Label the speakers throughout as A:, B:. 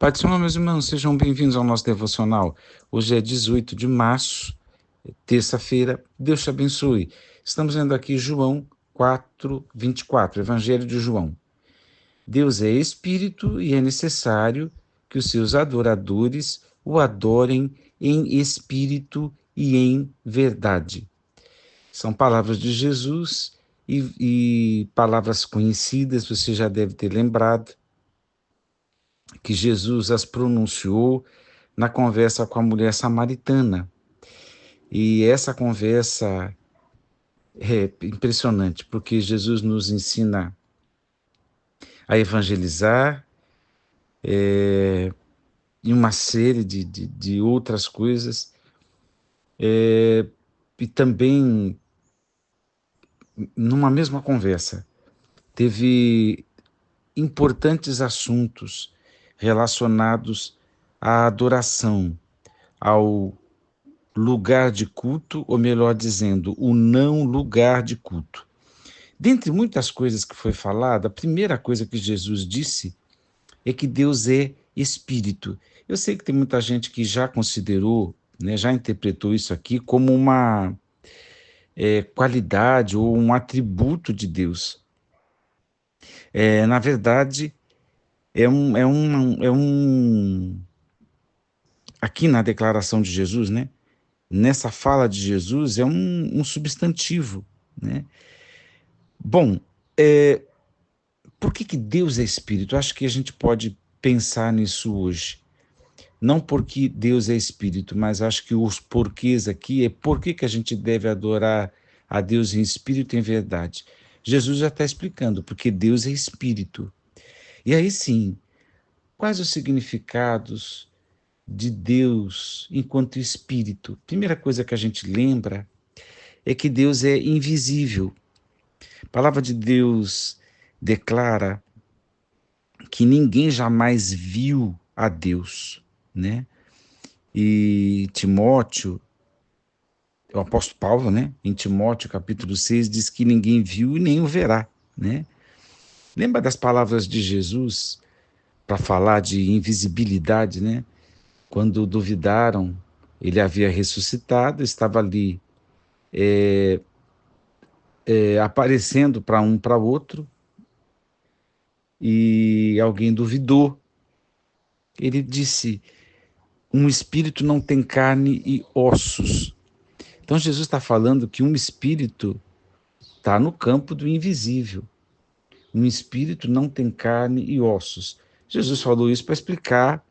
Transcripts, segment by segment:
A: Pai do Senhor, meus irmãos, sejam bem-vindos ao nosso devocional. Hoje é 18 de março, terça-feira. Deus te abençoe. Estamos lendo aqui João 4:24, Evangelho de João. Deus é espírito e é necessário que os seus adoradores o adorem em espírito e em verdade. São palavras de Jesus e palavras conhecidas, você já deve ter lembrado que Jesus as pronunciou na conversa com a mulher samaritana. E essa conversa é impressionante, porque Jesus nos ensina a evangelizar e uma série de outras coisas, e também, numa mesma conversa, teve importantes assuntos relacionados à adoração, ao lugar de culto, ou melhor dizendo, o não lugar de culto. Dentre muitas coisas que foi falada, a primeira coisa que Jesus disse é que Deus é espírito. Eu sei que tem muita gente que já considerou, né, já interpretou isso aqui como uma qualidade ou um atributo de Deus. Na verdade, aqui na declaração de Jesus, né, nessa fala de Jesus, é um substantivo, né? Bom, por que Deus é espírito? Eu acho que a gente pode pensar nisso hoje. Não porque Deus é espírito, mas acho que os porquês aqui é por que a gente deve adorar a Deus em espírito e em verdade. Jesus já está explicando, porque Deus é espírito. E aí sim, quais os significados de Deus enquanto espírito? Primeira coisa que a gente lembra é que Deus é invisível. A palavra de Deus declara que ninguém jamais viu a Deus, né? E Timóteo, o apóstolo Paulo, né, em Timóteo capítulo 6, diz que ninguém viu e nem o verá, né? Lembra das palavras de Jesus para falar de invisibilidade, né? Quando duvidaram, ele havia ressuscitado, estava ali aparecendo para um para outro, e alguém duvidou. Ele disse: um espírito não tem carne e ossos. Então Jesus está falando que um espírito está no campo do invisível. Um espírito não tem carne e ossos. Jesus falou isso para explicar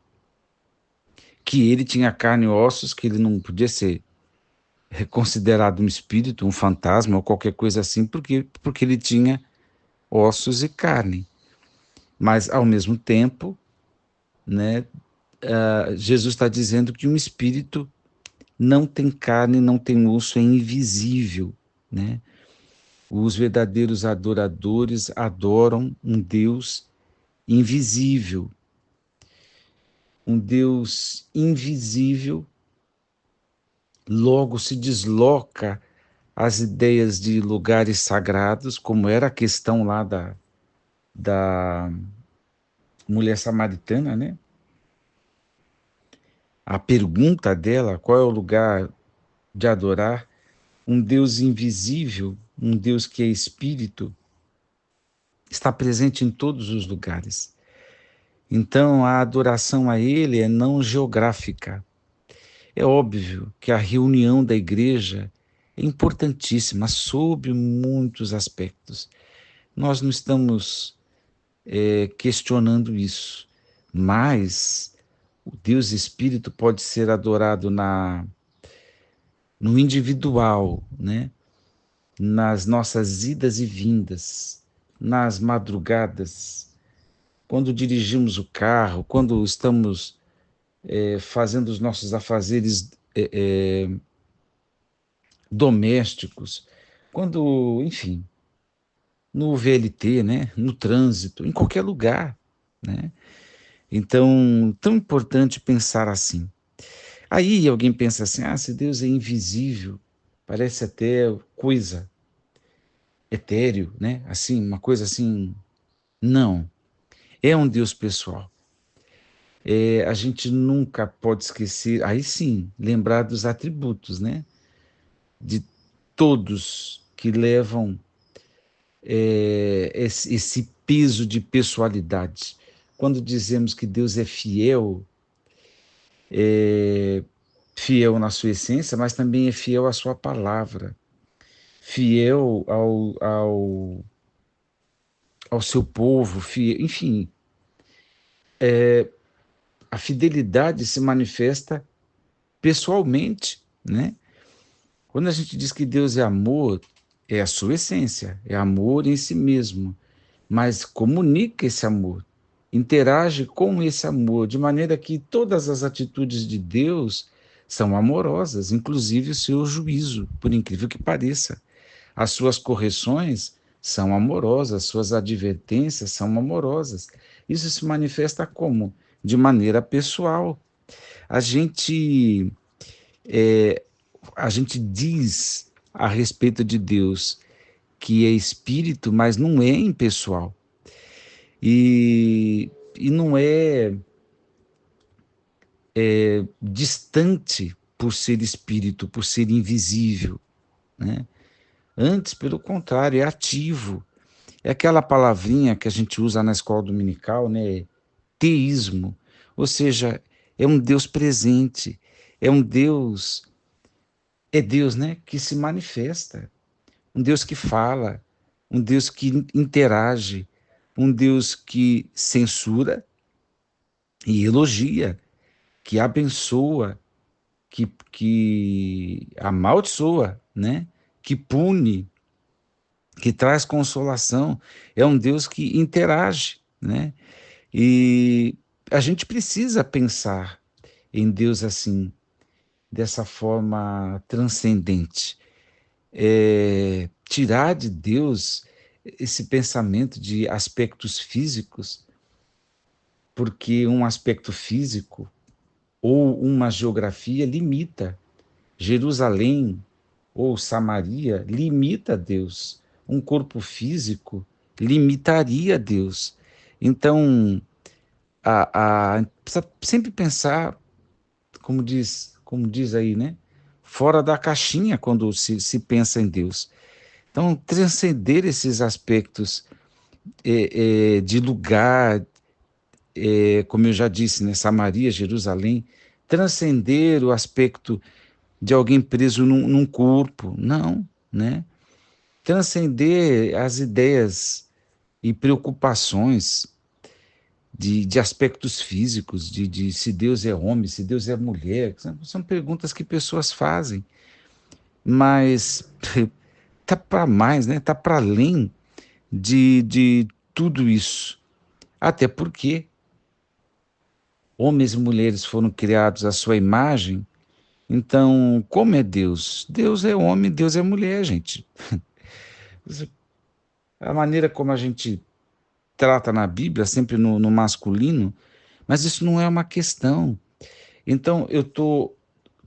A: que ele tinha carne e ossos, que ele não podia ser considerado um espírito, um fantasma ou qualquer coisa assim, porque ele tinha ossos e carne. Mas, ao mesmo tempo, né, Jesus está dizendo que um espírito não tem carne, não tem osso, é invisível, né? Os verdadeiros adoradores adoram um Deus invisível, um Deus invisível, logo se desloca as ideias de lugares sagrados, como era a questão lá da mulher samaritana, né? A pergunta dela, qual é o lugar de adorar? Um Deus invisível, um Deus que é espírito, está presente em todos os lugares. Então, a adoração a Ele é não geográfica. É óbvio que a reunião da igreja é importantíssima sob muitos aspectos. Nós não estamos questionando isso, mas o Deus Espírito pode ser adorado no individual, né? Nas nossas idas e vindas, nas madrugadas, quando dirigimos o carro, quando estamos fazendo os nossos afazeres domésticos, quando, enfim, no VLT, né, no trânsito, em qualquer lugar, né? Então, tão importante pensar assim. Aí alguém pensa assim: ah, se Deus é invisível, parece até coisa etéreo, né? Assim, uma coisa assim. Não, é um Deus pessoal. A gente nunca pode esquecer, aí sim, lembrar dos atributos, né? De todos que levam esse peso de pessoalidade. Quando dizemos que Deus é fiel, fiel na sua essência, mas também é fiel à sua palavra, fiel ao seu povo, fiel, enfim, a fidelidade se manifesta pessoalmente, né? Quando a gente diz que Deus é amor, é a sua essência, é amor em si mesmo, mas comunica esse amor, interage com esse amor, de maneira que todas as atitudes de Deus são amorosas, inclusive o seu juízo, por incrível que pareça. As suas correções são amorosas, as suas advertências são amorosas. Isso se manifesta como? De maneira pessoal. A gente, é, a gente diz a respeito de Deus que é espírito, mas não é impessoal. E não é distante por ser espírito, por ser invisível, né? Antes, pelo contrário, é ativo. É aquela palavrinha que a gente usa na escola dominical, né? Teísmo. Ou seja, é um Deus presente, é Deus, né, que se manifesta, um Deus que fala, um Deus que interage, um Deus que censura e elogia, que abençoa, que amaldiçoa, né? Que pune, que traz consolação. É um Deus que interage, né? E a gente precisa pensar em Deus assim, dessa forma transcendente. Tirar de Deus esse pensamento de aspectos físicos, porque um aspecto físico ou uma geografia limita. Jerusalém ou Samaria limita Deus. Um corpo físico limitaria Deus. Então, precisa sempre pensar, como diz aí, né? Fora da caixinha quando se pensa em Deus. Então, transcender esses aspectos de lugar, como eu já disse, né? Samaria, Jerusalém, transcender o aspecto de alguém preso num corpo, não, né? Transcender as ideias e preocupações de aspectos físicos, de se Deus é homem, se Deus é mulher, são perguntas que pessoas fazem, mas tá para mais, né? Tá para além de tudo isso. Até porque homens e mulheres foram criados à sua imagem, então, como é Deus? Deus é homem, Deus é mulher, gente. A maneira como a gente trata na Bíblia, sempre no masculino, mas isso não é uma questão. Então, eu estou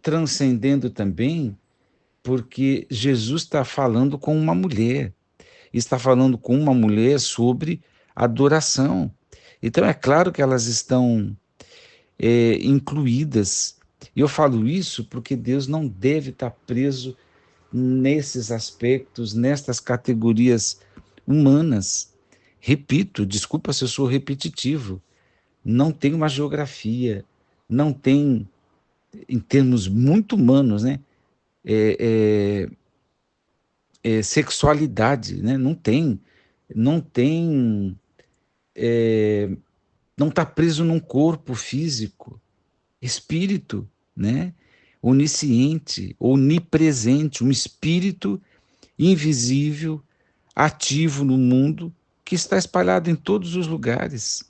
A: transcendendo também porque Jesus está falando com uma mulher, está falando com uma mulher sobre adoração. Então, é claro que elas estão incluídas. E eu falo isso porque Deus não deve estar preso nesses aspectos, nestas categorias humanas. Repito, desculpa se eu sou repetitivo, não tem uma geografia, não tem, em termos muito humanos, né, é, sexualidade, né, não tem, não está preso num corpo físico, espírito, né, onisciente, onipresente, um espírito invisível, ativo no mundo, que está espalhado em todos os lugares,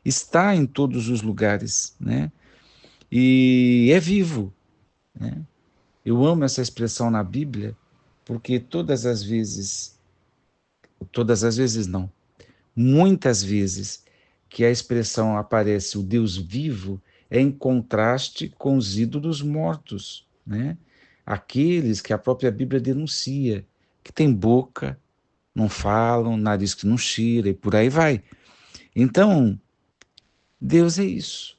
A: está em todos os lugares, né? E é vivo, né? Eu amo essa expressão na Bíblia, porque todas as vezes não, muitas vezes que a expressão aparece o Deus vivo é em contraste com os ídolos mortos, né? Aqueles que a própria Bíblia denuncia, que tem boca, não falam, nariz que não cheira e por aí vai. Então, Deus é isso.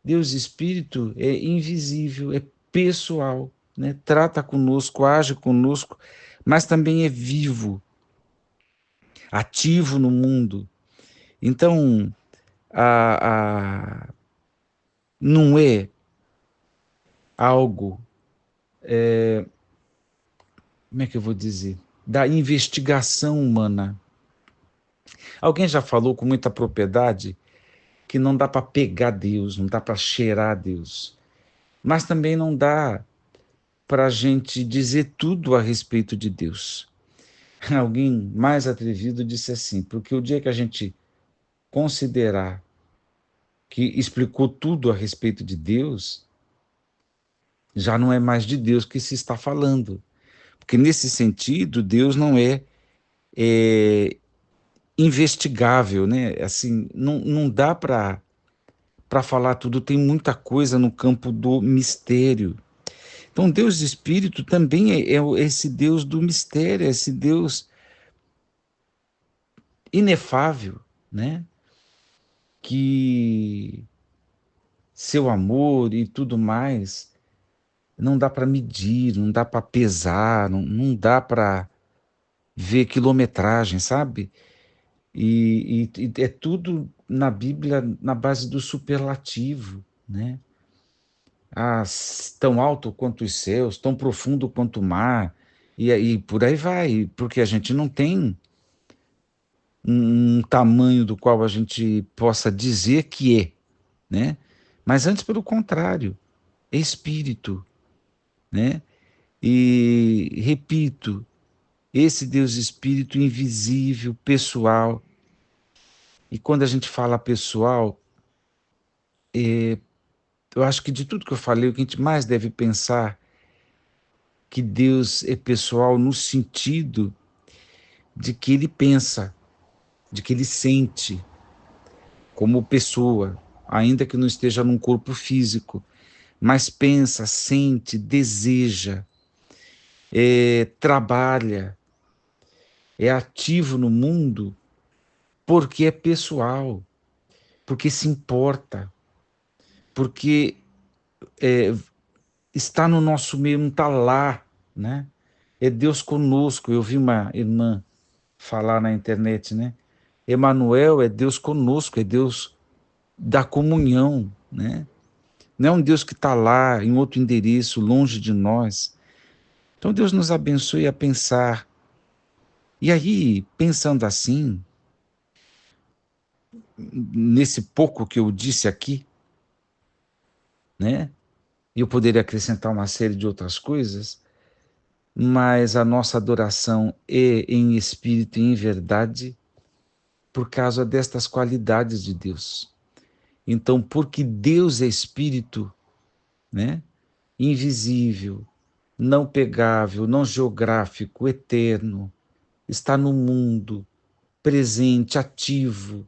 A: Deus Espírito é invisível, é pessoal, né? Trata conosco, age conosco, mas também é vivo, ativo no mundo. Então, não é algo, como é que eu vou dizer, da investigação humana. Alguém já falou com muita propriedade que não dá para pegar Deus, não dá para cheirar Deus, mas também não dá para a gente dizer tudo a respeito de Deus. Alguém mais atrevido disse assim, porque o dia que a gente considerar que explicou tudo a respeito de Deus, já não é mais de Deus que se está falando. Porque nesse sentido, Deus não é investigável, né? Assim, não dá para falar tudo, tem muita coisa no campo do mistério. Então, Deus Espírito também é esse Deus do mistério, esse Deus inefável, né? Que seu amor e tudo mais não dá para medir, não dá para pesar, não dá para ver quilometragem, sabe? E é tudo na Bíblia na base do superlativo, né? Ah, tão alto quanto os céus, tão profundo quanto o mar, e aí por aí vai, porque a gente não tem um tamanho do qual a gente possa dizer que é, né? Mas antes, pelo contrário, é espírito, né? E repito, esse Deus Espírito invisível, pessoal. E quando a gente fala pessoal, eu acho que de tudo que eu falei, o que a gente mais deve pensar que Deus é pessoal no sentido de que ele pensa, de que ele sente como pessoa, ainda que não esteja num corpo físico, mas pensa, sente, deseja, trabalha, é ativo no mundo porque é pessoal, porque se importa, porque está no nosso meio, não está lá, né? É Deus conosco. Eu vi uma irmã falar na internet, né? Emanuel é Deus conosco, é Deus da comunhão, né? Não é um Deus que está lá em outro endereço, longe de nós. Então Deus nos abençoe a pensar. E aí, pensando assim, nesse pouco que eu disse aqui, né? Eu poderia acrescentar uma série de outras coisas, mas a nossa adoração é em espírito e em verdade por causa destas qualidades de Deus. Então, porque Deus é espírito, né? Invisível, não pegável, não geográfico, eterno, está no mundo, presente, ativo,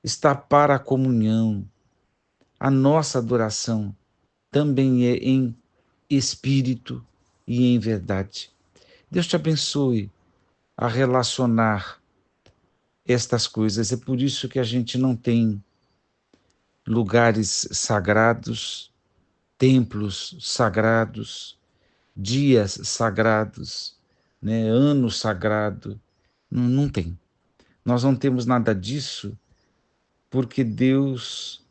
A: está para a comunhão. A nossa adoração também é em espírito e em verdade. Deus te abençoe a relacionar estas coisas. É por isso que a gente não tem lugares sagrados, templos sagrados, dias sagrados, né, ano sagrado. Não tem. Nós não temos nada disso porque Deus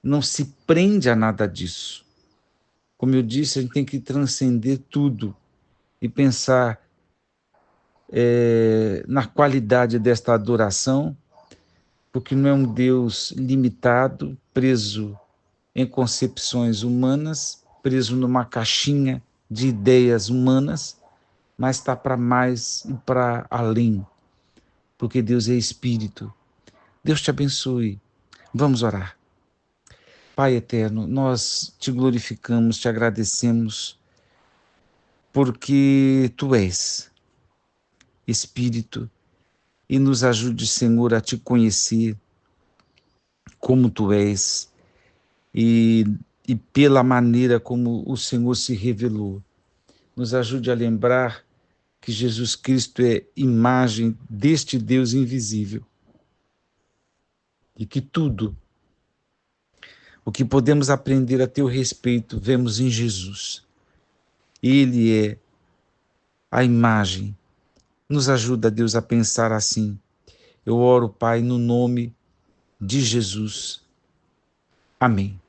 A: não se prende a nada disso. Como eu disse, a gente tem que transcender tudo e pensar na qualidade desta adoração, porque não é um Deus limitado, preso em concepções humanas, preso numa caixinha de ideias humanas, mas está para mais e para além, porque Deus é Espírito. Deus te abençoe. Vamos orar. Pai eterno, nós te glorificamos, te agradecemos, porque Tu és Espírito e nos ajude, Senhor, a Te conhecer como Tu és e, e pela maneira como o Senhor se revelou. Nos ajude a lembrar que Jesus Cristo é imagem deste Deus invisível e que tudo O que podemos aprender a teu respeito, vemos em Jesus. Ele é a imagem. Nos ajuda, Deus, a pensar assim. Eu oro, Pai, no nome de Jesus. Amém.